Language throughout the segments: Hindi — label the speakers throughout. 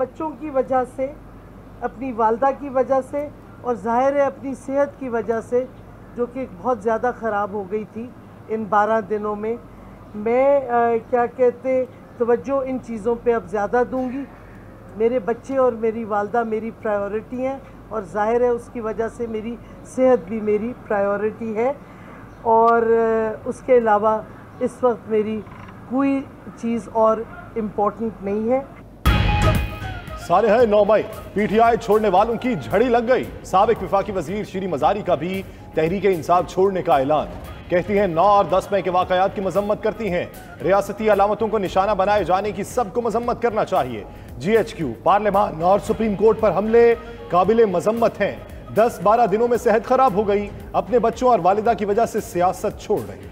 Speaker 1: बच्चों की वजह से, अपनी वालदा की वजह से और ज़ाहिर है अपनी सेहत की वजह से, जो कि बहुत ज़्यादा ख़राब हो गई थी इन 12 दिनों में। मैं क्या कहते तवज्जो इन चीज़ों पे अब ज़्यादा दूंगी। मेरे बच्चे और मेरी वालदा मेरी प्रायोरिटी हैं और ज़ाहिर है उसकी वजह से मेरी सेहत भी मेरी प्रायोरिटी है। और उसके अलावा इस वक्त मेरी कोई चीज़ और इम्पोर्टेंट नहीं है।
Speaker 2: सालिहा 9 मई पीटीआई छोड़ने वालों की झड़ी लग गई। साबिक वफाकी वजीर शीरी मजारी का भी तहरीक इंसाफ छोड़ने का ऐलान। कहती हैं 9 और 10 मई के वाकयात की मजम्मत करती हैं। रियासती अलामतों को निशाना बनाए जाने की सबको मजम्मत करना चाहिए। GHQ, पार्लियामान और सुप्रीम कोर्ट पर हमले काबिले मजम्मत हैं। 10-12 दिनों में सेहत खराब हो गई, अपने बच्चों और वालिदा की वजह से सियासत छोड़ रही।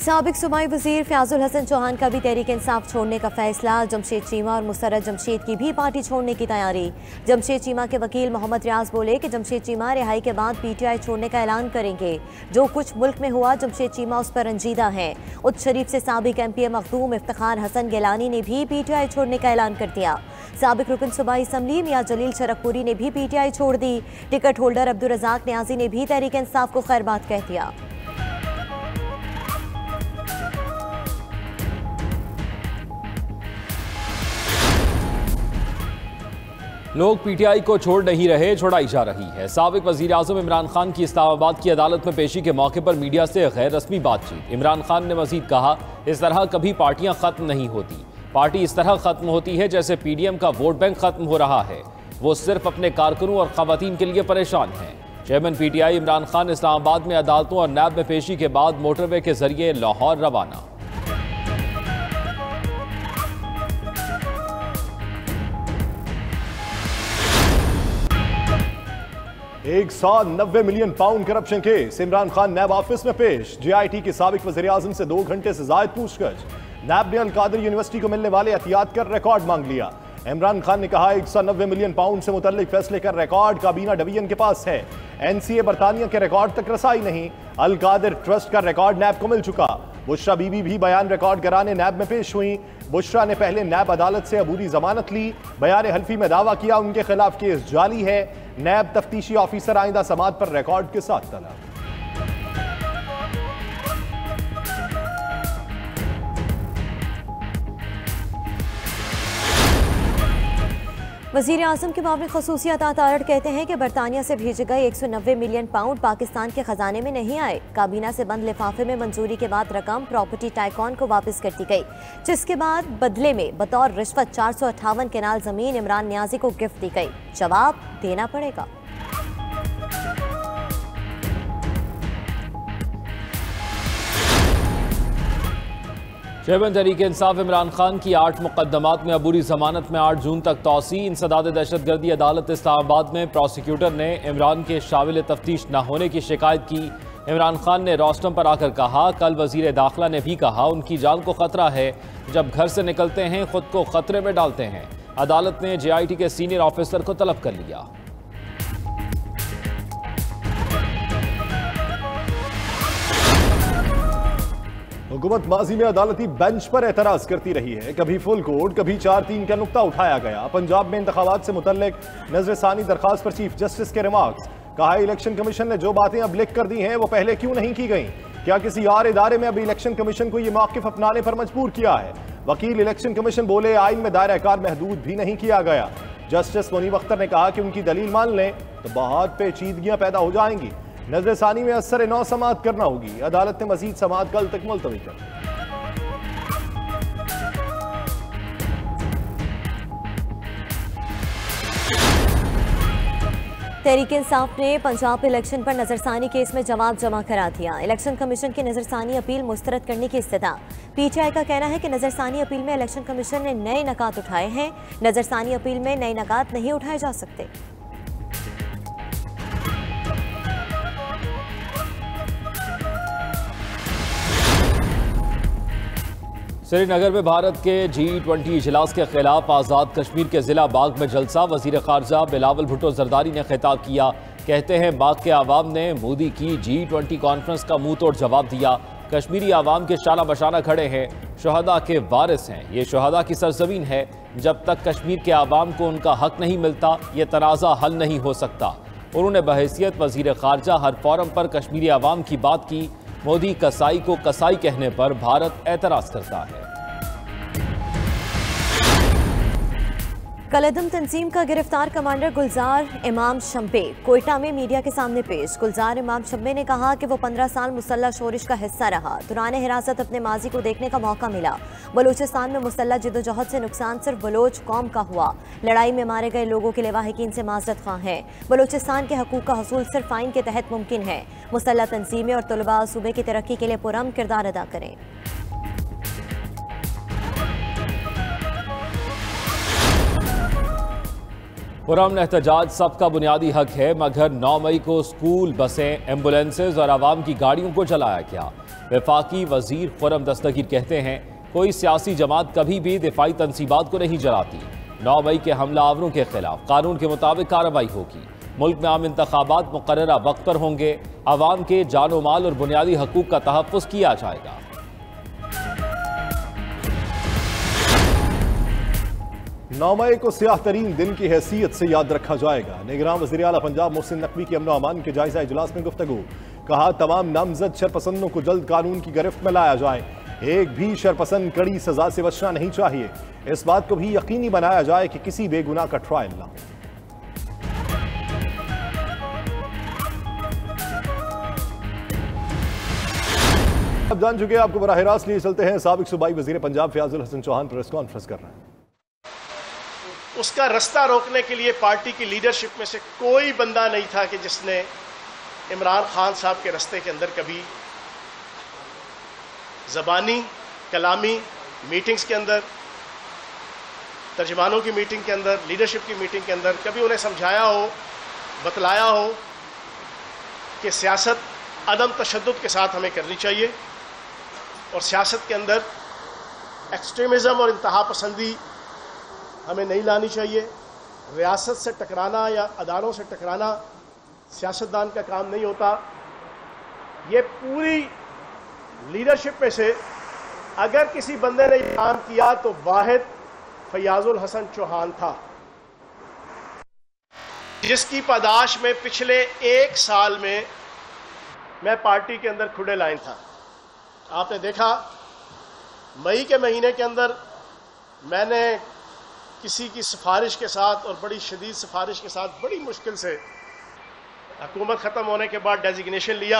Speaker 3: साबिक सूबाई वजीर फयाजुल हसन चौहान का भी तहरीक इंसाफ छोड़ने का फैसला। जमशेद चीमा और मुसर्रत जमशेद की भी पार्टी छोड़ने की तैयारी। जमशेद चीमा के वकील मोहम्मद रियाज बोले कि जमशेद चीमा रिहाई के बाद PTI छोड़ने का ऐलान करेंगे। जो कुछ मुल्क में हुआ जमशेद चीमा उस पर रंजीदा हैं। उच्च शरीफ से साबिक MP मखदूम इफ्तिखार हसन गिलानी ने भी PTI छोड़ने का ऐलान कर दिया। साबिक रुकन सूबाई असम्बली मियां जलील शरकपुरी ने भी PTI छोड़ दी। टिकट होल्डर अब्दुल रज़ाक न्याजी ने भी तहरीक इंसाफ को खैरबाद कह दिया।
Speaker 4: लोग PTI को छोड़ नहीं रहे, छोड़ाई जा रही है। साबिक वजीर आज़म इमरान खान की इस्लामाबाद की अदालत में पेशी के मौके पर मीडिया से गैर रस्मी बातचीत। इमरान खान ने मजीद कहा, इस तरह कभी पार्टियां खत्म नहीं होती। पार्टी इस तरह खत्म होती है जैसे PDM का वोट बैंक खत्म हो रहा है। वो सिर्फ अपने कारकुनों और खवातीन के लिए परेशान हैं। चेयरमैन PTI इमरान खान इस्लामाबाद में अदालतों और नैब में पेशी के बाद मोटरवे के जरिए लाहौर रवाना।
Speaker 2: 190 million pound corruption case. Imran Khan NAB office में पेश। JIT के साबिक वज़ीर आज़म से 2 घंटे से ज़ायद पूछताछ। नैब ने अल-कादिर यूनिवर्सिटी को मिलने वाले एहतियात कर रिकॉर्ड मांग लिया। इमरान खान ने कहा 190 मिलियन पाउंड से मुतल्लिक फैसले का रिकॉर्ड काबीना डिवीजन के पास है। NCA बरतानिया के रिकॉर्ड तक रसाई नहीं। अल-कादिर ट्रस्ट का रिकॉर्ड नैब को मिल चुका। बुशरा बीबी भी बयान रिकॉर्ड कराने नैब में पेश हुई। बुशरा ने पहले नैब अदालत से अबूरी जमानत ली। बयान हल्फी में दावा किया उनके खिलाफ केस जाली है। नैब तफ्तीशी ऑफिसर आइंदा समात पर रिकॉर्ड के साथ तलब।
Speaker 3: वज़ीर आज़म के मामले खसूसियत अतारड़ कहते हैं कि बरतानिया से भेजे गए 190 मिलियन पाउंड पाकिस्तान के खजाने में नहीं आए। काबीना से बंद लिफाफे में मंजूरी के बाद रकम प्रॉपर्टी टाइकॉन को वापस कर दी गई, जिसके बाद बदले में बतौर रिश्वत 458 केनाल जमीन इमरान न्याजी को गिफ्ट दी गई। जवाब देना पड़ेगा।
Speaker 4: चेयरमैन तहरीक इंसाफ इमरान खान की 8 मुकदमात में अबूरी जमानत में 8 जून तक तौसी। इंसदाद दहशतगर्दी अदालत इस्लामाबाद में प्रोसिक्यूटर ने इमरान के शामिल तफ्तीश न होने की शिकायत की। इमरान खान ने रोस्टम पर आकर कहा, कल वजीर दाखिला ने भी कहा उनकी जान को खतरा है। जब घर से निकलते हैं खुद को खतरे में डालते हैं। अदालत ने JIT के सीनियर ऑफिसर को तलब कर लिया।
Speaker 2: हुकूमत माजी में अदालती बेंच पर एतराज करती रही है। कभी फुल कोर्ट, कभी 4-3 का नुक्ता उठाया गया। पंजाब में इंतखाबात से मुतल्लिक नजरसानी दरखास्त पर चीफ जस्टिस के रिमार्क्स। कहा इलेक्शन कमीशन ने जो बातें अब लिख कर दी हैं वो पहले क्यों नहीं की गई। क्या किसी और इदारे में अब इलेक्शन कमीशन को ये मौक़िफ़ अपनाने पर मजबूर किया है। वकील इलेक्शन कमीशन बोले आइन में दायरा कार महदूद भी नहीं किया गया। जस्टिस मुनीब अख्तर ने कहा कि उनकी दलील मान लें तो बहुत पेचीदगियां पैदा हो जाएंगी। नजरसानी में असर नौ समाअत करना होगी। अदालत ने मजीद समाअत कल तक मुलतवी कर दी।
Speaker 3: तहरीक इंसाफ ने पंजाब इलेक्शन पर नजरसानी केस में जवाब जमा करा दिया। इलेक्शन कमीशन की नजरसानी अपील मुस्तरद करने की इस्तदा। PTI का कहना है कि नजरसानी अपील में इलेक्शन कमीशन ने नए नकात उठाए हैं। नजरसानी अपील में नए नकात नहीं उठाए जा सकते।
Speaker 4: श्रीनगर में भारत के G20 इजलास के खिलाफ आज़ाद कश्मीर के जिला बाग में जलसा। वजीर खारजा बिलावल भुट्टो जरदारी ने खिताब किया। कहते हैं बाग के आवाम ने मोदी की G20 कॉन्फ्रेंस का मुंह तोड़ जवाब दिया। कश्मीरी आवाम के शाना बशाना खड़े हैं, शहदा के वारिस हैं। ये शहदा की सरजमीन है। जब तक कश्मीर के आवाम को उनका हक नहीं मिलता, ये तनाज़ा हल नहीं हो सकता। उन्होंने बहैसियत वज़ीर ख़ारजा हर फोरम पर कश्मीरी आवाम की बात की। मोदी कसाई को कसाई कहने पर भारत एतराज़ करता है।
Speaker 3: कलअदम तंजीम का गिरफ्तार कमांडर गुलजार इमाम शम्बे कोयटा में मीडिया के सामने पेश। गुलजार इमाम शम्बे ने कहा कि वो 15 साल मुसल्लह शोरिश का हिस्सा रहा। दौरान हिरासत अपने माजी को देखने का मौका मिला। बलूचिस्तान में मुसल्लह जद्दोजहद से नुकसान सिर्फ बलोच कौम का हुआ। लड़ाई में मारे गए लोगों के लिए लावाहिकीन से माजरत ख्वाह हैं। बलूचिस्तान के हकूक़ का हसूल सिर्फ आइन के तहत मुमकिन है। मुसल्लह तंजीमें और तलबा सूबे की तरक्की के लिए पुरअमन किरदार अदा करें।
Speaker 4: पुरअमन एहतजाज सबका बुनियादी हक है, मगर 9 मई को स्कूल, बसें, एम्बुलेंसेज और आवाम की गाड़ियों को चलाया गया। वफाकी वजीर खुर्रम दस्तगीर कहते हैं, कोई सियासी जमात कभी भी दिफाई तनसीबात को नहीं जलाती। 9 मई के हमलावरों के खिलाफ कानून के मुताबिक कार्रवाई होगी। मुल्क में आम इंतखाबात मुकर्ररा वक्त पर होंगे। आवाम के जानो माल और बुनियादी हकूक का तहफ़्फ़ुज़ किया जाएगा।
Speaker 2: 9 मई को स्याह तरीन दिन की हैसियत से याद रखा जाएगा। निगरान वज़ीर आला पंजाब मोहसिन नकवी की अमन व अमान के जायजा इजलास में गुफ्तगू। कहा, तमाम नामजद शरपसंदों को जल्द कानून की गिरफ्त में लाया जाए। एक भी शरपसंद कड़ी सजा से बचना नहीं चाहिए। इस बात को भी यकीनी बनाया जाए कि किसी बेगुनाह का ट्रायल ना हो। अब जान चुके हैं, आपको बराह रास्त लिए चलते हैं। साबिक सूबाई वज़ीर पंजाब फयाजुल हसन चौहान प्रेस कॉन्फ्रेंस कर रहे हैं।
Speaker 5: उसका रास्ता रोकने के लिए पार्टी की लीडरशिप में से कोई बंदा नहीं था कि जिसने इमरान खान साहब के रास्ते के अंदर कभी ज़बानी कलामी मीटिंग्स के अंदर, तर्जमानों की मीटिंग के अंदर, लीडरशिप की मीटिंग के अंदर कभी उन्हें समझाया हो, बतलाया हो कि सियासत अदम तशद्दुद के साथ हमें करनी चाहिए और सियासत के अंदर एक्सट्रीमिज़म और इंतहा पसंदी हमें नहीं लानी चाहिए। रियासत से टकराना या अदालों से टकराना सियासतदान का काम नहीं होता। ये पूरी लीडरशिप में से अगर किसी बंदे ने काम किया तो वाहिद फयाजुल हसन चौहान था, जिसकी पादाश में पिछले 1 साल में मैं पार्टी के अंदर खुले लाइन था। आपने देखा, मई के महीने के अंदर मैंने किसी की सिफारिश के साथ और बड़ी शदीद सिफारिश के साथ बड़ी मुश्किल से हुकूमत ख़त्म होने के बाद डेजिग्नेशन लिया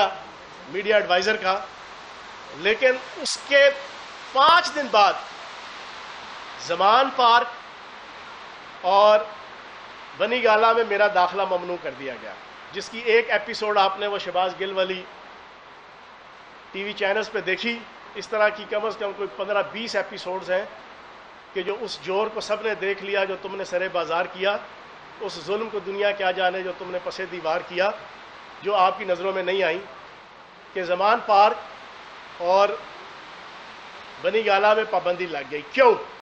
Speaker 5: मीडिया एडवाइज़र का, लेकिन उसके 5 दिन बाद ज़मान पार्क और बनी गाला में मेरा दाखिला ममनू कर दिया गया, जिसकी एक एपिसोड आपने वो शहबाज गिल वाली टीवी चैनल्स पे देखी। इस तरह की कम से कम कोई 15-20 एपिसोड्स हैं कि जो उस जोर को सब ने देख लिया जो तुमने सरे बाजार किया, उस जुल्म को दुनिया क्या जाने जो तुमने पसे दीवार किया, जो आपकी नज़रों में नहीं आई कि ज़मान पार्क और बनी गाला में पाबंदी लग गई। क्यों?